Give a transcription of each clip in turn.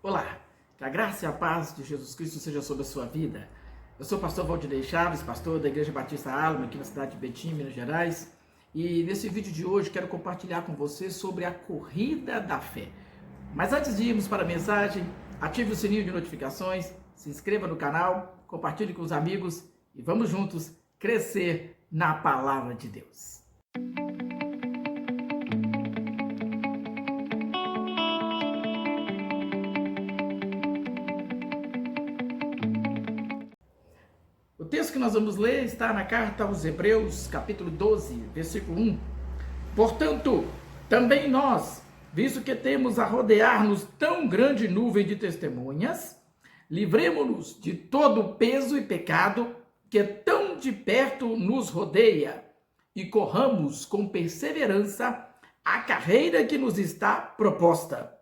Olá, que a graça e a paz de Jesus Cristo seja sobre a sua vida. Eu sou o pastor Valdinei Chaves, pastor da Igreja Batista Alma, aqui na cidade de Betim, Minas Gerais. E nesse vídeo de hoje quero compartilhar com você sobre a corrida da fé. Mas antes de irmos para a mensagem, ative o sininho de notificações, se inscreva no canal, compartilhe com os amigos e vamos juntos crescer na palavra de Deus. O texto que nós vamos ler está na carta aos Hebreus, capítulo 12, versículo 1. Portanto, também nós, visto que temos a rodear-nos tão grande nuvem de testemunhas, livremo-nos de todo o peso e pecado que tão de perto nos rodeia e corramos com perseverança a carreira que nos está proposta,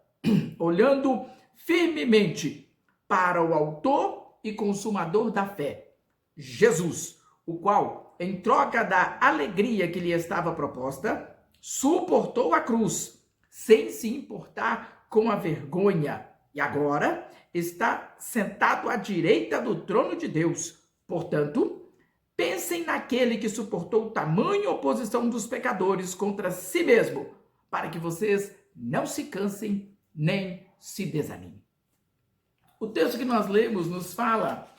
olhando firmemente para o autor e consumador da fé, Jesus, o qual, em troca da alegria que lhe estava proposta, suportou a cruz, sem se importar com a vergonha, e agora está sentado à direita do trono de Deus. Portanto, pensem naquele que suportou tamanha oposição dos pecadores contra si mesmo, para que vocês não se cansem nem se desanimem. O texto que nós lemos nos fala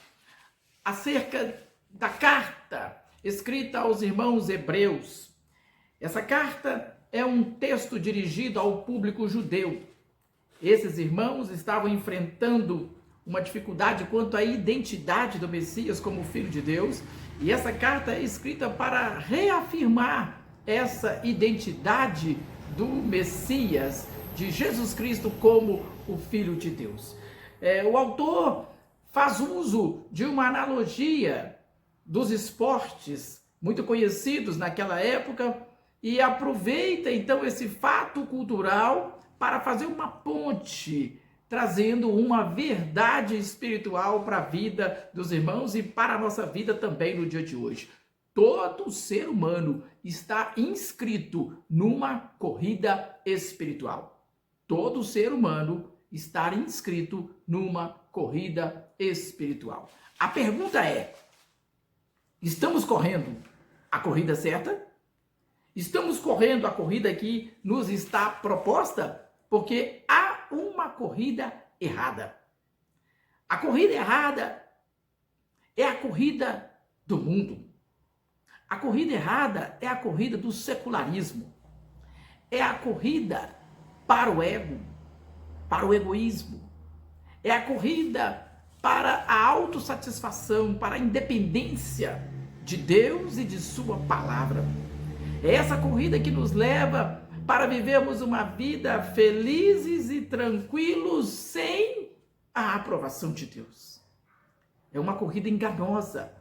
acerca da carta escrita aos irmãos hebreus. Essa carta é um texto dirigido ao público judeu. Esses irmãos estavam enfrentando uma dificuldade quanto à identidade do Messias como Filho de Deus, e essa carta é escrita para reafirmar essa identidade do Messias, de Jesus Cristo como o Filho de Deus. O autor faz uso de uma analogia dos esportes muito conhecidos naquela época e aproveita então esse fato cultural para fazer uma ponte, trazendo uma verdade espiritual para a vida dos irmãos e para a nossa vida também no dia de hoje. Todo ser humano está inscrito numa corrida espiritual. Todo ser humano está inscrito numa corrida espiritual. A pergunta é: estamos correndo a corrida certa? Estamos correndo a corrida que nos está proposta? Porque há uma corrida errada. A corrida errada é a corrida do mundo. A corrida errada é a corrida do secularismo. É a corrida para o ego, para o egoísmo. É a corrida para a autossatisfação, para a independência de Deus e de sua palavra. É essa corrida que nos leva para vivermos uma vida felizes e tranquilos sem a aprovação de Deus. É uma corrida enganosa,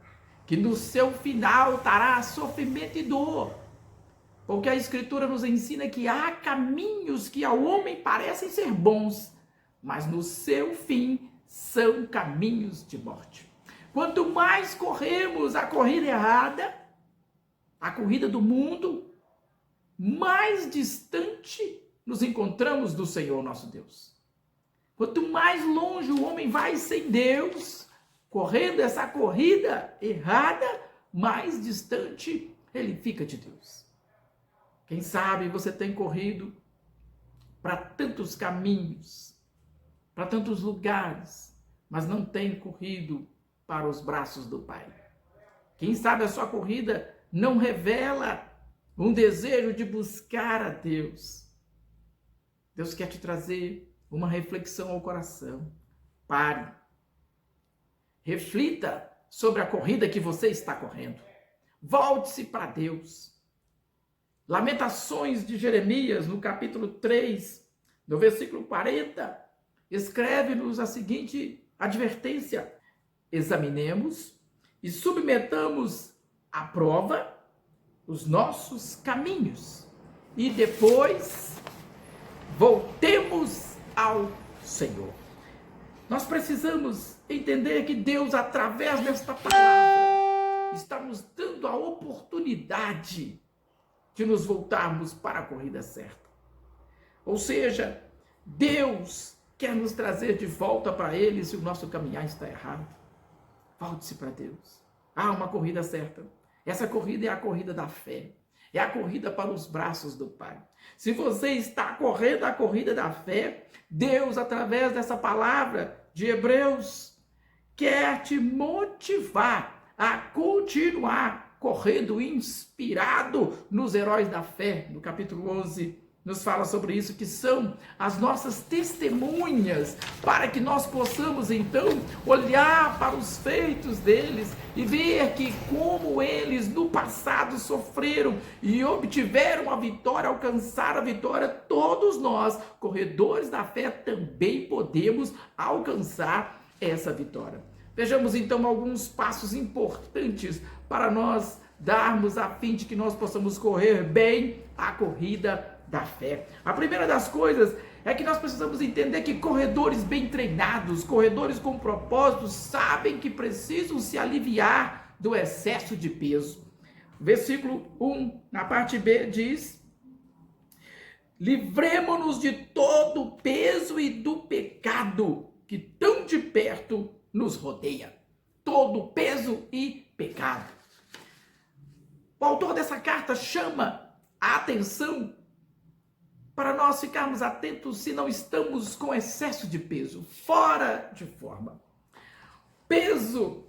que no seu final trará sofrimento e dor. Porque a Escritura nos ensina que há caminhos que ao homem parecem ser bons, mas no seu fim são caminhos de morte. Quanto mais corremos a corrida errada, a corrida do mundo, mais distante nos encontramos do Senhor nosso Deus. Quanto mais longe o homem vai sem Deus, correndo essa corrida errada, mais distante ele fica de Deus. Quem sabe você tem corrido para tantos caminhos, para tantos lugares, mas não tem corrido para os braços do Pai. Quem sabe a sua corrida não revela um desejo de buscar a Deus. Deus quer te trazer uma reflexão ao coração. Pare. Reflita sobre a corrida que você está correndo. Volte-se para Deus. Lamentações de Jeremias, no capítulo 3, no versículo 40, escreve-nos a seguinte advertência: examinemos e submetamos à prova os nossos caminhos e depois voltemos ao Senhor. Nós precisamos entender que Deus, através desta palavra, está nos dando a oportunidade de nos voltarmos para a corrida certa. Ou seja, Deus quer nos trazer de volta para Ele se o nosso caminhar está errado. Volte-se para Deus. Há uma corrida certa. Essa corrida é a corrida da fé. É a corrida para os braços do Pai. Se você está correndo a corrida da fé, Deus, através dessa palavra de Hebreus, quer te motivar a continuar correndo inspirado nos heróis da fé. No capítulo 11, nos fala sobre isso, que são as nossas testemunhas, para que nós possamos então olhar para os feitos deles e ver que como eles no passado sofreram e obtiveram a vitória, alcançaram a vitória, todos nós, corredores da fé, também podemos alcançar essa vitória. Vejamos então alguns passos importantes para nós darmos a fim de que nós possamos correr bem a corrida da fé. A primeira das coisas é que nós precisamos entender que corredores bem treinados, corredores com propósitos, sabem que precisam se aliviar do excesso de peso. Versículo 1, na parte B, diz: livremo-nos de todo o peso e do pecado que tão de perto nos rodeia. Todo peso e pecado. O autor dessa carta chama a atenção para nós ficarmos atentos se não estamos com excesso de peso, fora de forma. Peso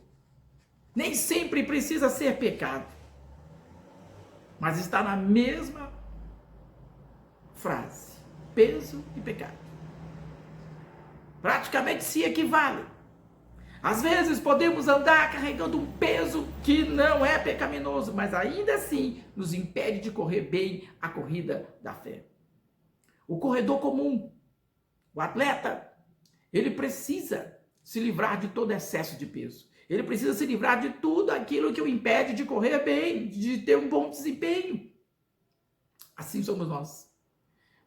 nem sempre precisa ser pecado, mas está na mesma frase, peso e pecado. Praticamente se equivalem. Às vezes podemos andar carregando um peso que não é pecaminoso, mas ainda assim nos impede de correr bem a corrida da fé. O corredor comum, o atleta, ele precisa se livrar de todo excesso de peso. Ele precisa se livrar de tudo aquilo que o impede de correr bem, de ter um bom desempenho. Assim somos nós.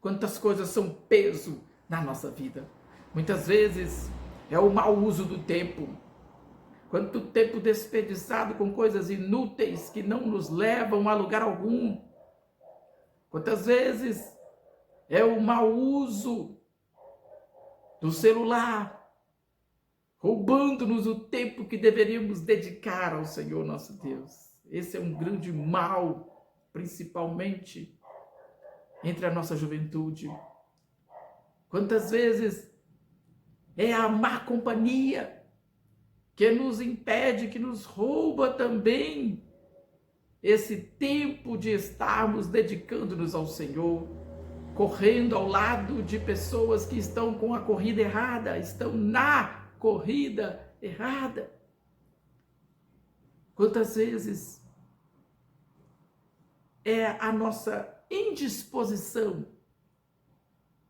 Quantas coisas são peso na nossa vida. Muitas vezes é o mau uso do tempo. Quanto tempo desperdiçado com coisas inúteis que não nos levam a lugar algum. Quantas vezes é o mau uso do celular, roubando-nos o tempo que deveríamos dedicar ao Senhor nosso Deus. Esse é um grande mal, principalmente entre a nossa juventude. Quantas vezes é a má companhia que nos impede, que nos rouba também esse tempo de estarmos dedicando-nos ao Senhor, correndo ao lado de pessoas que estão com a corrida errada, estão na corrida errada. Quantas vezes é a nossa indisposição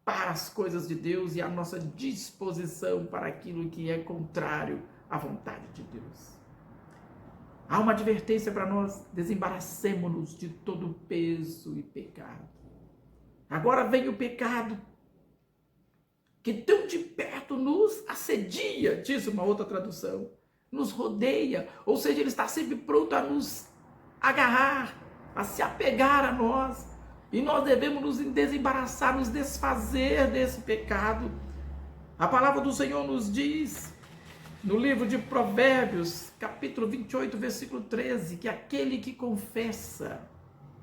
para as coisas de Deus e a nossa disposição para aquilo que é contrário à vontade de Deus. Há uma advertência para nós: desembaracemo-nos de todo peso e pecado. Agora vem o pecado, que tão de perto nos assedia, diz uma outra tradução, nos rodeia, ou seja, ele está sempre pronto a nos agarrar, a se apegar a nós, e nós devemos nos desembaraçar, nos desfazer desse pecado. A palavra do Senhor nos diz, no livro de Provérbios, capítulo 28, versículo 13, que aquele que confessa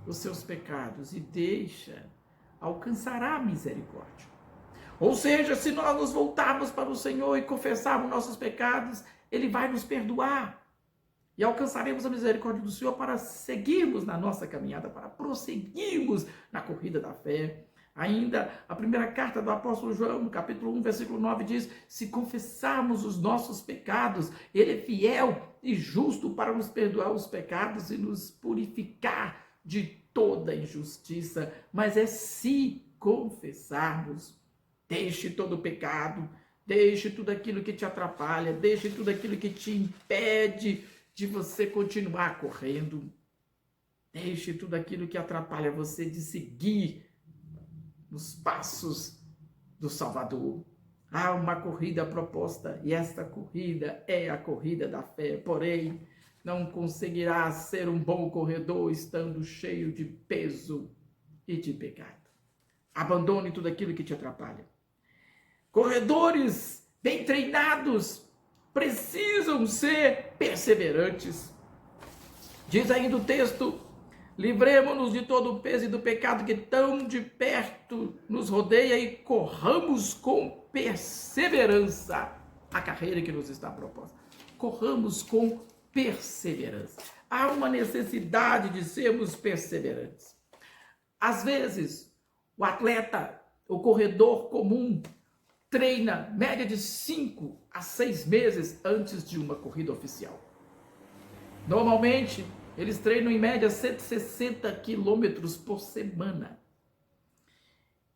os seus pecados e deixa, alcançará a misericórdia. Ou seja, se nós nos voltarmos para o Senhor e confessarmos nossos pecados, Ele vai nos perdoar. E alcançaremos a misericórdia do Senhor para seguirmos na nossa caminhada, para prosseguirmos na corrida da fé. Ainda a primeira carta do apóstolo João, no capítulo 1, versículo 9, diz: se confessarmos os nossos pecados, Ele é fiel e justo para nos perdoar os pecados e nos purificar de toda injustiça. Mas é se confessarmos. Deixe todo o pecado, deixe tudo aquilo que te atrapalha, deixe tudo aquilo que te impede de você continuar correndo. Deixe tudo aquilo que atrapalha você de seguir nos passos do Salvador. Há uma corrida proposta e esta corrida é a corrida da fé. Porém, não conseguirá ser um bom corredor estando cheio de peso e de pecado. Abandone tudo aquilo que te atrapalha. Corredores bem treinados precisam ser perseverantes. Diz ainda o texto: livremo-nos de todo o peso e do pecado que tão de perto nos rodeia e corramos com perseverança a carreira que nos está proposta. Corramos com perseverança. Há uma necessidade de sermos perseverantes. Às vezes, o atleta, o corredor comum, treina média de 5 a 6 meses antes de uma corrida oficial. Normalmente, eles treinam em média 160 quilômetros por semana.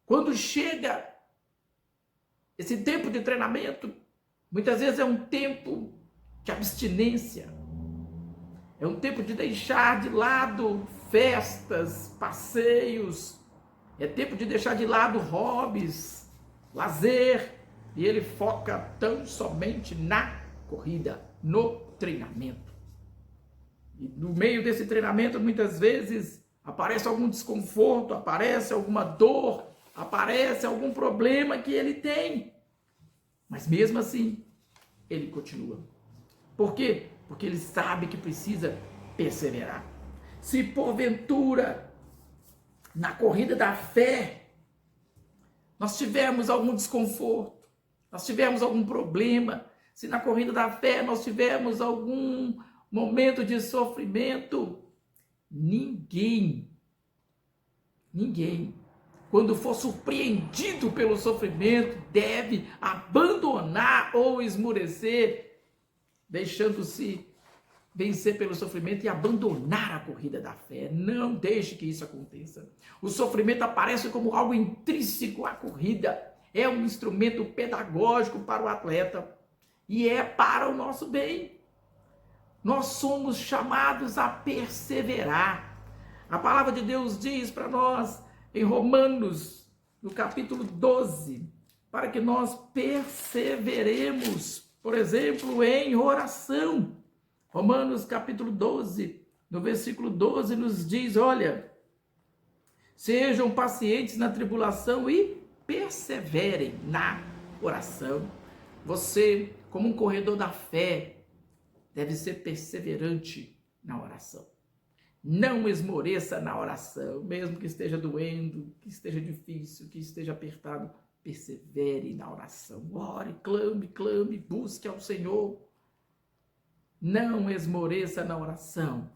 Quando chega esse tempo de treinamento, muitas vezes é um tempo de abstinência. É um tempo de deixar de lado festas, passeios. É tempo de deixar de lado hobbies, lazer. E ele foca tão somente na corrida, no treinamento. E no meio desse treinamento, muitas vezes, aparece algum desconforto, aparece alguma dor, aparece algum problema que ele tem. Mas mesmo assim, ele continua. Por quê? Porque ele sabe que precisa perseverar. Se porventura, na corrida da fé, nós tivermos algum desconforto, nós tivermos algum problema, se na corrida da fé nós tivermos algum momento de sofrimento, ninguém, quando for surpreendido pelo sofrimento, deve abandonar ou esmorecer, deixando-se vencer pelo sofrimento e abandonar a corrida da fé. Não deixe que isso aconteça. O sofrimento aparece como algo intrínseco à corrida. É um instrumento pedagógico para o atleta e é para o nosso bem. Nós somos chamados a perseverar. A palavra de Deus diz para nós em Romanos, no capítulo 12, para que nós perseveremos, por exemplo, em oração. Romanos capítulo 12, no versículo 12, nos diz, olha, sejam pacientes na tribulação e perseverem na oração. Você, como um corredor da fé, deve ser perseverante na oração. Não esmoreça na oração, mesmo que esteja doendo, que esteja difícil, que esteja apertado. Persevere na oração. Ore, clame, busque ao Senhor. Não esmoreça na oração.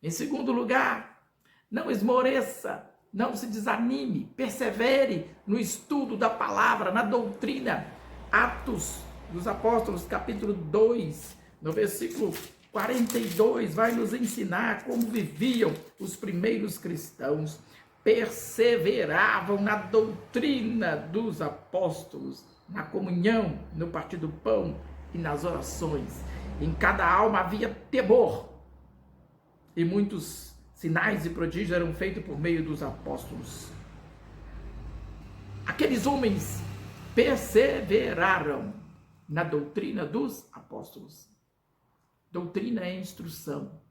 Em segundo lugar, não esmoreça, não se desanime, persevere no estudo da palavra, na doutrina. Atos dos Apóstolos, capítulo 2, no versículo 42, vai nos ensinar como viviam os primeiros cristãos. Perseveravam na doutrina dos apóstolos, na comunhão, no partir do pão e nas orações. Em cada alma havia temor, e muitos sinais e prodígios eram feitos por meio dos apóstolos. Aqueles homens perseveraram na doutrina dos apóstolos. Doutrina é instrução,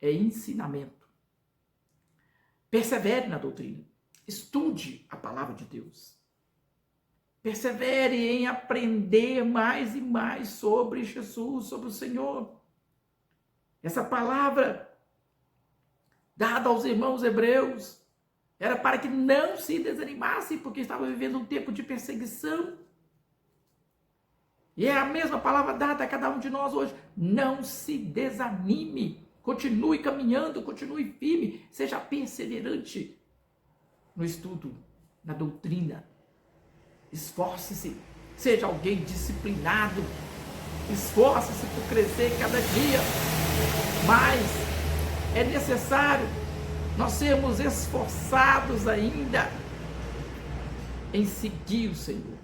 é ensinamento. Persevere na doutrina. Estude a palavra de Deus. Persevere em aprender mais e mais sobre Jesus, sobre o Senhor. Essa palavra dada aos irmãos hebreus era para que não se desanimassem, porque estavam vivendo um tempo de perseguição. E é a mesma palavra dada a cada um de nós hoje. Não se desanime. Continue caminhando, continue firme. Seja perseverante no estudo, na doutrina. Esforce-se. Seja alguém disciplinado. Esforce-se por crescer cada dia. Mas é necessário nós sermos esforçados ainda em seguir o Senhor.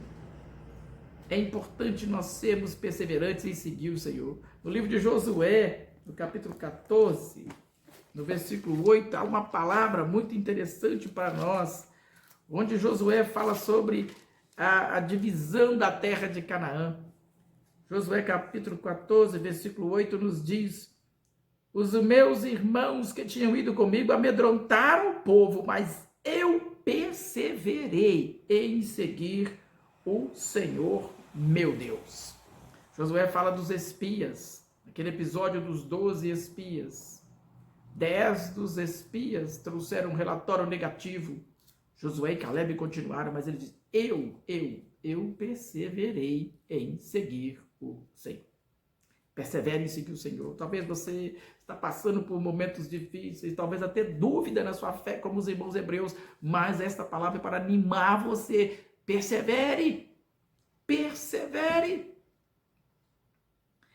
É importante nós sermos perseverantes em seguir o Senhor. No livro de Josué, no capítulo 14, no versículo 8, há uma palavra muito interessante para nós, onde Josué fala sobre a divisão da terra de Canaã. Josué capítulo 14, versículo 8 nos diz: os meus irmãos que tinham ido comigo amedrontaram o povo, mas eu perseverei em seguir o Senhor meu Deus. Josué fala dos espias, aquele episódio dos 12 espias. 10 dos espias trouxeram um relatório negativo. Josué e Caleb continuaram, mas ele diz: eu perseverei em seguir o Senhor. Persevere em seguir o Senhor. Talvez você está passando por momentos difíceis, talvez até dúvida na sua fé, como os irmãos hebreus, mas esta palavra é para animar você. Persevere! Persevere!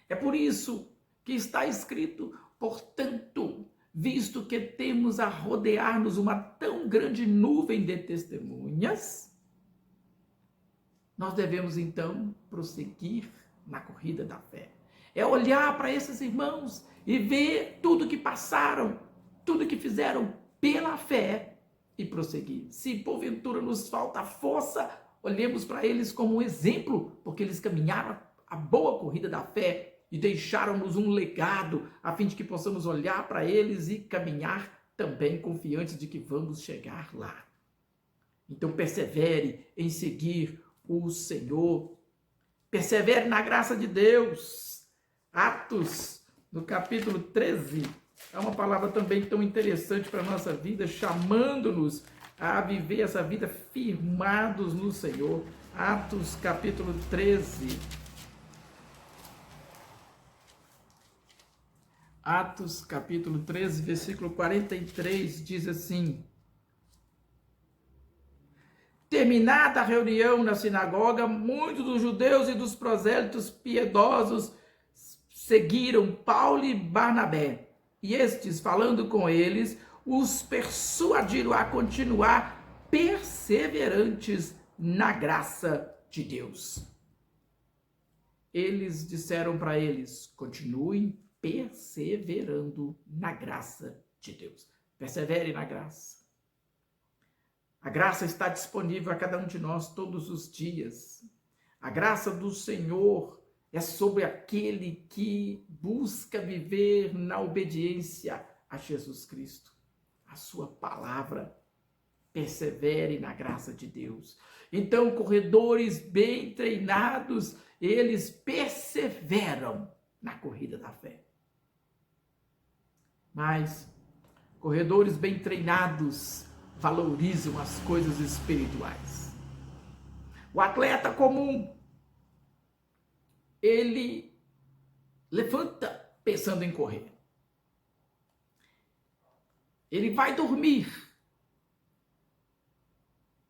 É por isso que está escrito: portanto, visto que temos a rodear-nos uma tão grande nuvem de testemunhas, nós devemos então prosseguir na corrida da fé. É olhar para esses irmãos e ver tudo que passaram, tudo que fizeram pela fé e prosseguir. Se porventura nos falta força, olhemos para eles como um exemplo, porque eles caminharam a boa corrida da fé e deixaram-nos um legado, a fim de que possamos olhar para eles e caminhar também confiantes de que vamos chegar lá. Então persevere em seguir o Senhor. Persevere na graça de Deus. Atos, no capítulo 13, é uma palavra também tão interessante para a nossa vida, chamando-nos a viver essa vida firmados no Senhor. Atos, capítulo 13. Atos, capítulo 13, versículo 43, diz assim: terminada a reunião na sinagoga, muitos dos judeus e dos prosélitos piedosos seguiram Paulo e Barnabé, e estes, falando com eles, os persuadiram a continuar perseverantes na graça de Deus. Eles disseram para eles: continuem perseverando na graça de Deus. Persevere na graça. A graça está disponível a cada um de nós todos os dias. A graça do Senhor é sobre aquele que busca viver na obediência a Jesus Cristo, a sua palavra. Persevere na graça de Deus. Então, corredores bem treinados, eles perseveram na corrida da fé. Mas corredores bem treinados valorizam as coisas espirituais. O atleta comum, ele levanta pensando em correr. Ele vai dormir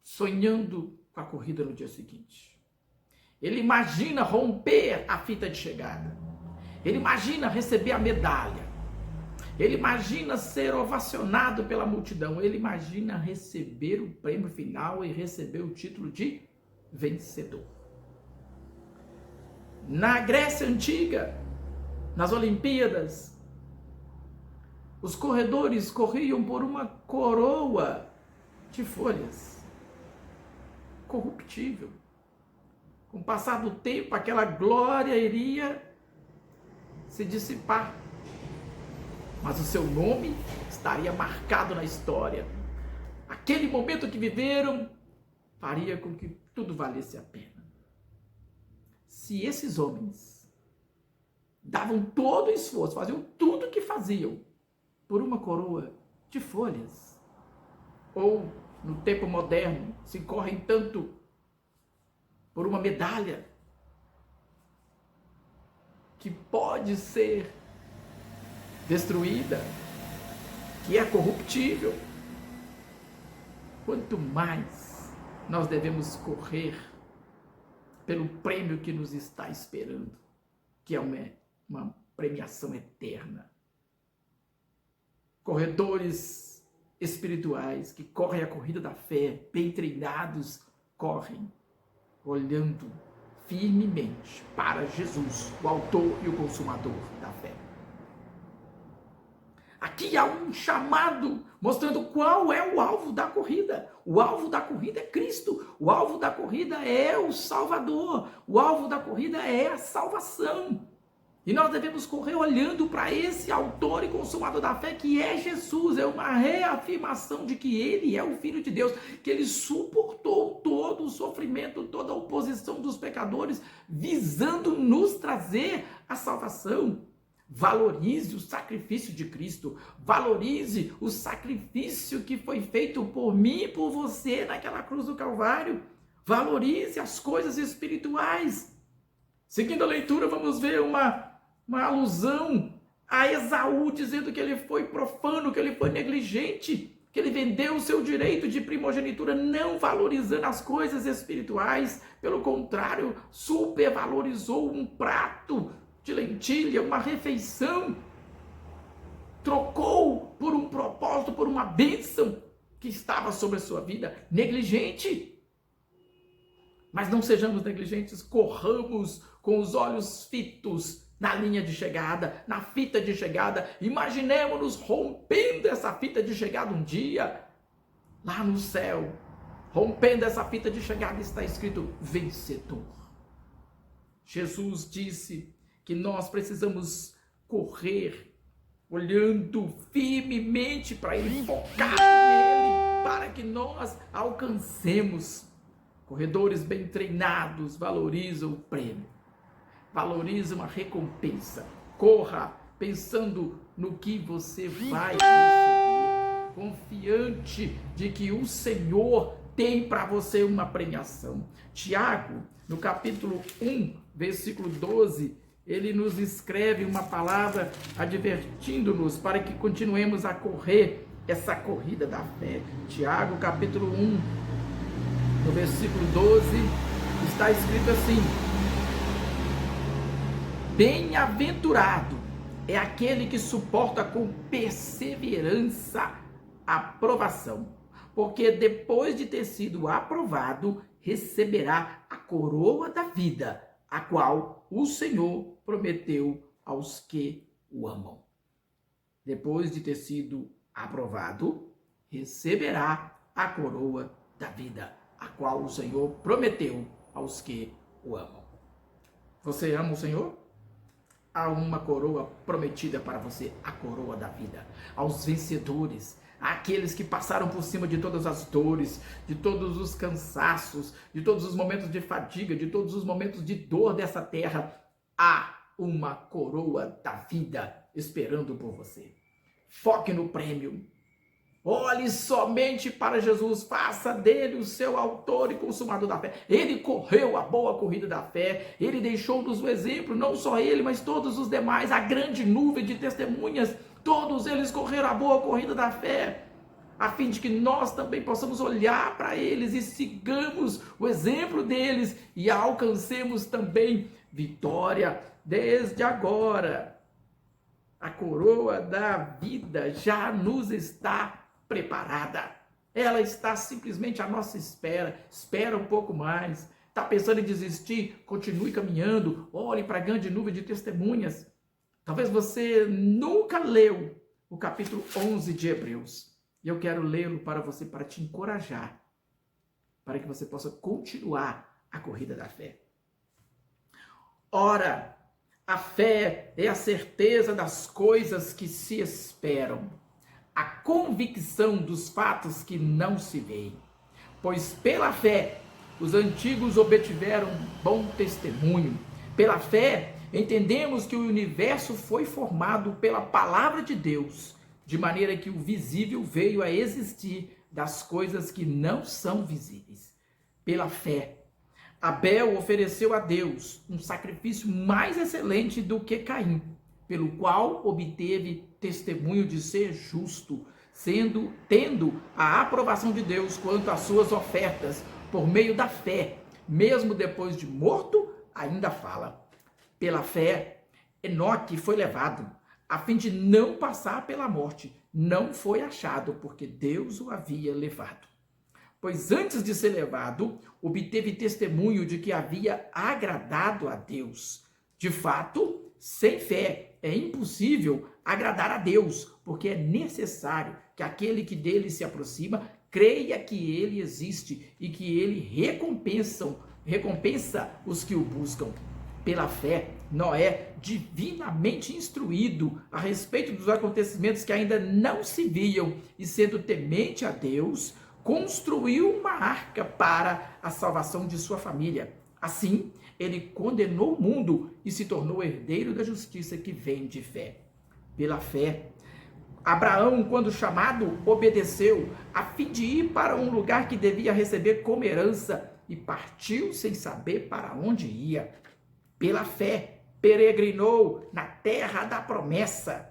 sonhando com a corrida no dia seguinte. Ele imagina romper a fita de chegada. Ele imagina receber a medalha. Ele imagina ser ovacionado pela multidão. Ele imagina receber o prêmio final e receber o título de vencedor. Na Grécia Antiga, nas Olimpíadas, os corredores corriam por uma coroa de folhas, corruptível. Com o passar do tempo, aquela glória iria se dissipar, mas o seu nome estaria marcado na história. Aquele momento que viveram faria com que tudo valesse a pena. Se esses homens davam todo o esforço, faziam tudo o que faziam por uma coroa de folhas, ou no tempo moderno se correm tanto por uma medalha que pode ser destruída, que é corruptível, quanto mais nós devemos correr pelo prêmio que nos está esperando, que é uma premiação eterna. Corredores espirituais que correm a corrida da fé, bem treinados, correm olhando firmemente para Jesus, o autor e o consumador da fé. Aqui há um chamado mostrando qual é o alvo da corrida. O alvo da corrida é Cristo. O alvo da corrida é o Salvador. O alvo da corrida é a salvação. E nós devemos correr olhando para esse autor e consumador da fé, que é Jesus. É uma reafirmação de que ele é o Filho de Deus, que ele suportou todo o sofrimento, toda a oposição dos pecadores, visando nos trazer a salvação. Valorize o sacrifício de Cristo. Valorize o sacrifício que foi feito por mim e por você naquela cruz do Calvário. Valorize as coisas espirituais. Seguindo a leitura, vamos ver uma alusão a Esaú, dizendo que ele foi profano, que ele foi negligente, que ele vendeu o seu direito de primogenitura, não valorizando as coisas espirituais. Pelo contrário, supervalorizou um prato de lentilha, uma refeição. Trocou por um propósito, por uma bênção que estava sobre a sua vida. Negligente. Mas não sejamos negligentes, corramos com os olhos fitos na linha de chegada, na fita de chegada. Imaginemos-nos rompendo essa fita de chegada um dia, lá no céu. Rompendo essa fita de chegada está escrito vencedor. Jesus disse que nós precisamos correr, olhando firmemente para Ele, focar nele, para que nós alcancemos. Corredores bem treinados valorizam o prêmio, valorizam a recompensa. Corra pensando no que você vai receber, confiante de que o Senhor tem para você uma premiação. Tiago, no capítulo 1, versículo 12, ele nos escreve uma palavra advertindo-nos para que continuemos a correr essa corrida da fé. Tiago, capítulo 1, no versículo 12, está escrito assim: bem-aventurado é aquele que suporta com perseverança a provação, porque depois de ter sido aprovado, receberá a coroa da vida, a qual o Senhor prometeu aos que o amam. Depois de ter sido aprovado, receberá a coroa da vida, a qual o Senhor prometeu aos que o amam. Você ama o Senhor? Há uma coroa prometida para você, a coroa da vida. Aos vencedores, àqueles que passaram por cima de todas as dores, de todos os cansaços, de todos os momentos de fadiga, de todos os momentos de dor dessa terra, há uma coroa da vida esperando por você. Foque no prêmio. Olhe somente para Jesus, faça dele o seu autor e consumador da fé. Ele correu a boa corrida da fé, ele deixou-nos o exemplo, não só ele, mas todos os demais, a grande nuvem de testemunhas, todos eles correram a boa corrida da fé, a fim de que nós também possamos olhar para eles e sigamos o exemplo deles e alcancemos também vitória desde agora. A coroa da vida já nos está preparada. Ela está simplesmente à nossa espera. Espera um pouco mais. Está pensando em desistir? Continue caminhando. Olhe para a grande nuvem de testemunhas. Talvez você nunca leu o capítulo 11 de Hebreus. E eu quero lê-lo para você, para te encorajar, para que você possa continuar a corrida da fé. Ora, a fé é a certeza das coisas que se esperam, a convicção dos fatos que não se veem. Pois pela fé os antigos obtiveram bom testemunho. Pela fé entendemos que o universo foi formado pela palavra de Deus, de maneira que o visível veio a existir das coisas que não são visíveis. Pela fé, Abel ofereceu a Deus um sacrifício mais excelente do que Caim, pelo qual obteve testemunho de ser justo, tendo a aprovação de Deus quanto às suas ofertas, por meio da fé, mesmo depois de morto, ainda fala. Pela fé, Enoque foi levado, a fim de não passar pela morte, não foi achado, porque Deus o havia levado. Pois antes de ser levado, obteve testemunho de que havia agradado a Deus. De fato, sem fé é impossível agradar a Deus, porque é necessário que aquele que dele se aproxima creia que ele existe e que ele recompensa os que o buscam. Pela fé, Noé, divinamente instruído a respeito dos acontecimentos que ainda não se viam e sendo temente a Deus, construiu uma arca para a salvação de sua família. Assim, ele condenou o mundo e se tornou herdeiro da justiça que vem de fé. Pela fé, Abraão, quando chamado, obedeceu, a fim de ir para um lugar que devia receber como herança, e partiu sem saber para onde ia. Pela fé, peregrinou na terra da promessa,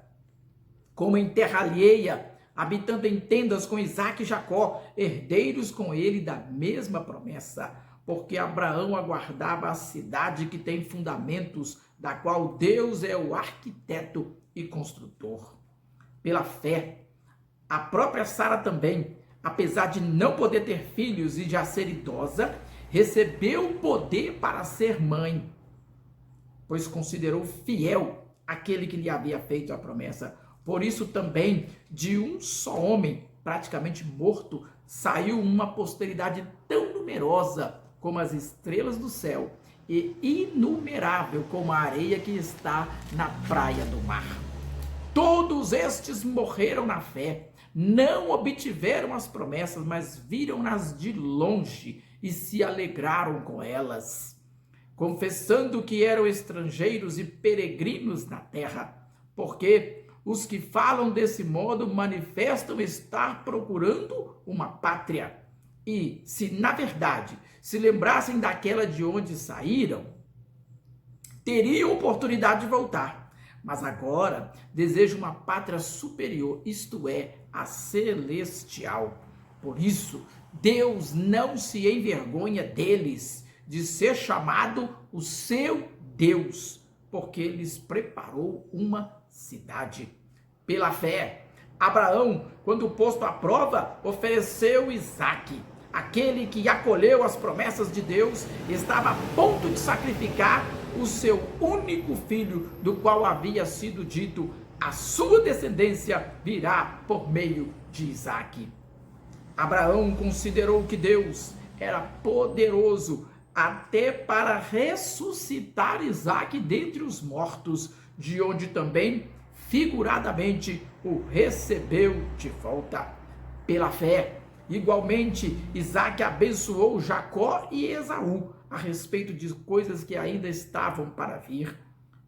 como em terra alheia, habitando em tendas com Isaque e Jacó, herdeiros com ele da mesma promessa, porque Abraão aguardava a cidade que tem fundamentos, da qual Deus é o arquiteto e construtor. Pela fé, a própria Sara também, apesar de não poder ter filhos e já ser idosa, recebeu o poder para ser mãe, pois considerou fiel aquele que lhe havia feito a promessa. Por isso também, de um só homem, praticamente morto, saiu uma posteridade tão numerosa como as estrelas do céu e inumerável como a areia que está na praia do mar. Todos estes morreram na fé, não obtiveram as promessas, mas viram-nas de longe e se alegraram com elas, confessando que eram estrangeiros e peregrinos na terra, porque os que falam desse modo manifestam estar procurando uma pátria. E se, na verdade, se lembrassem daquela de onde saíram, teriam oportunidade de voltar. Mas agora desejam uma pátria superior, isto é, a celestial. Por isso, Deus não se envergonha deles, de ser chamado o seu Deus, porque lhes preparou uma cidade. Pela fé, Abraão, quando posto à prova, ofereceu Isaque. Aquele que acolheu as promessas de Deus estava a ponto de sacrificar o seu único filho, do qual havia sido dito: a sua descendência virá por meio de Isaque. Abraão considerou que Deus era poderoso até para ressuscitar Isaque dentre os mortos, de onde também, figuradamente, o recebeu de volta. Pela fé, igualmente, Isaque abençoou Jacó e Esaú a respeito de coisas que ainda estavam para vir.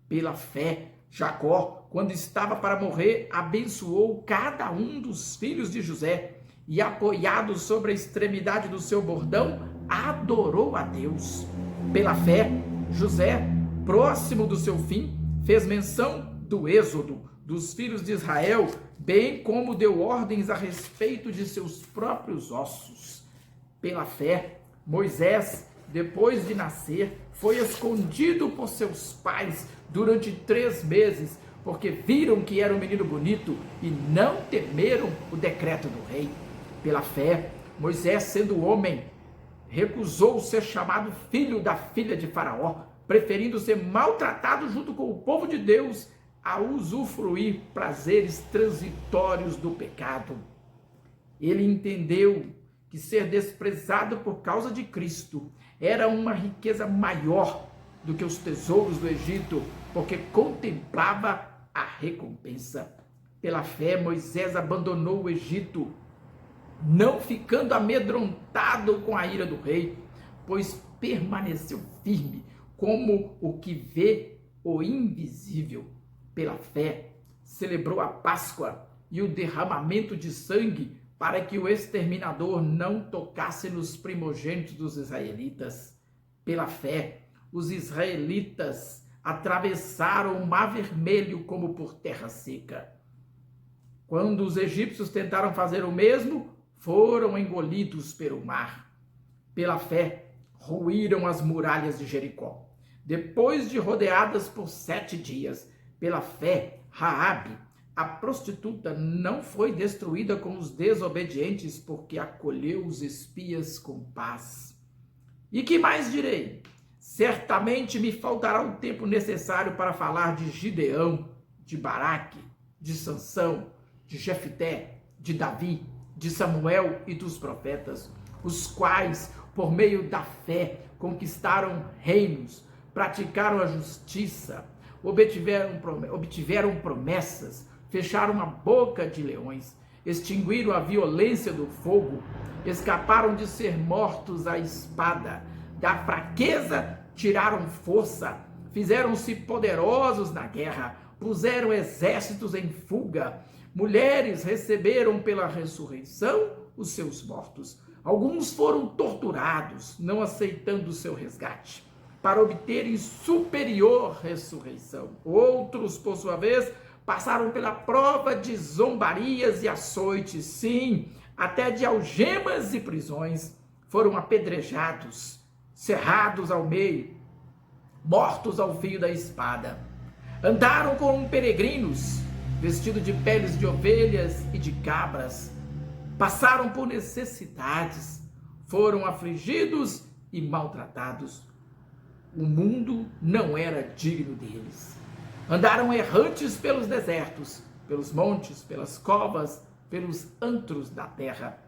Pela fé, Jacó, quando estava para morrer, abençoou cada um dos filhos de José e, apoiado sobre a extremidade do seu bordão, adorou a Deus. Pela fé, José, próximo do seu fim, fez menção do êxodo dos filhos de Israel, bem como deu ordens a respeito de seus próprios ossos. Pela fé, Moisés, depois de nascer, foi escondido por seus pais durante 3 meses, porque viram que era um menino bonito e não temeram o decreto do rei. Pela fé, Moisés, sendo homem, recusou ser chamado filho da filha de Faraó, preferindo ser maltratado junto com o povo de Deus a usufruir prazeres transitórios do pecado. Ele entendeu que ser desprezado por causa de Cristo era uma riqueza maior do que os tesouros do Egito, porque contemplava a recompensa. Pela fé, Moisés abandonou o Egito, não ficando amedrontado com a ira do rei, pois permaneceu firme como o que vê o invisível. Pela fé, celebrou a Páscoa e o derramamento de sangue para que o exterminador não tocasse nos primogênitos dos israelitas. Pela fé, os israelitas atravessaram o Mar Vermelho como por terra seca. Quando os egípcios tentaram fazer o mesmo, foram engolidos pelo mar. Pela fé, ruíram as muralhas de Jericó. Depois de rodeadas por 7 dias, pela fé, Raabe, a prostituta, não foi destruída com os desobedientes, porque acolheu os espias com paz. E que mais direi? Certamente me faltará o tempo necessário para falar de Gideão, de Baraque, de Sansão, de Jefté, de Davi, de Samuel e dos profetas, os quais, por meio da fé, conquistaram reinos, praticaram a justiça, obtiveram promessas, fecharam a boca de leões, extinguiram a violência do fogo, escaparam de ser mortos à espada, da fraqueza tiraram força, fizeram-se poderosos na guerra, puseram exércitos em fuga, mulheres receberam pela ressurreição os seus mortos. Alguns foram torturados, não aceitando o seu resgate, para obterem superior ressurreição. Outros, por sua vez, passaram pela prova de zombarias e açoites, sim, até de algemas e prisões. Foram apedrejados, cerrados ao meio, mortos ao fio da espada. Andaram como peregrinos, vestidos de peles de ovelhas e de cabras. Passaram por necessidades, foram afligidos e maltratados. O mundo não era digno deles. Andaram errantes pelos desertos, pelos montes, pelas covas, pelos antros da terra.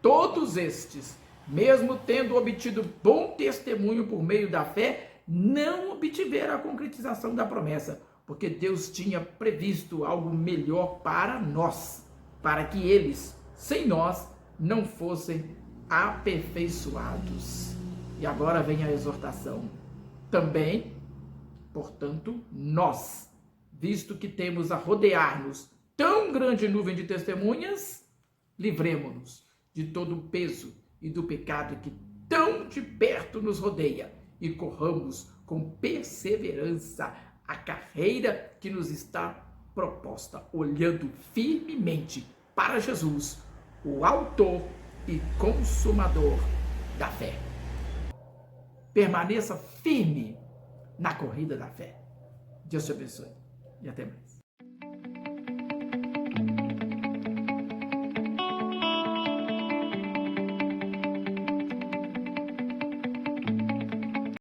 Todos estes, mesmo tendo obtido bom testemunho por meio da fé, não obtiveram a concretização da promessa, porque Deus tinha previsto algo melhor para nós, para que eles, sem nós, não fossem aperfeiçoados. E agora vem a exortação. Também, portanto, nós, visto que temos a rodear-nos tão grande nuvem de testemunhas, livremo-nos de todo o peso e do pecado que tão de perto nos rodeia e corramos com perseverança a carreira que nos está proposta, olhando firmemente para Jesus, o autor e consumador da fé. Permaneça firme na corrida da fé. Deus te abençoe e até mais.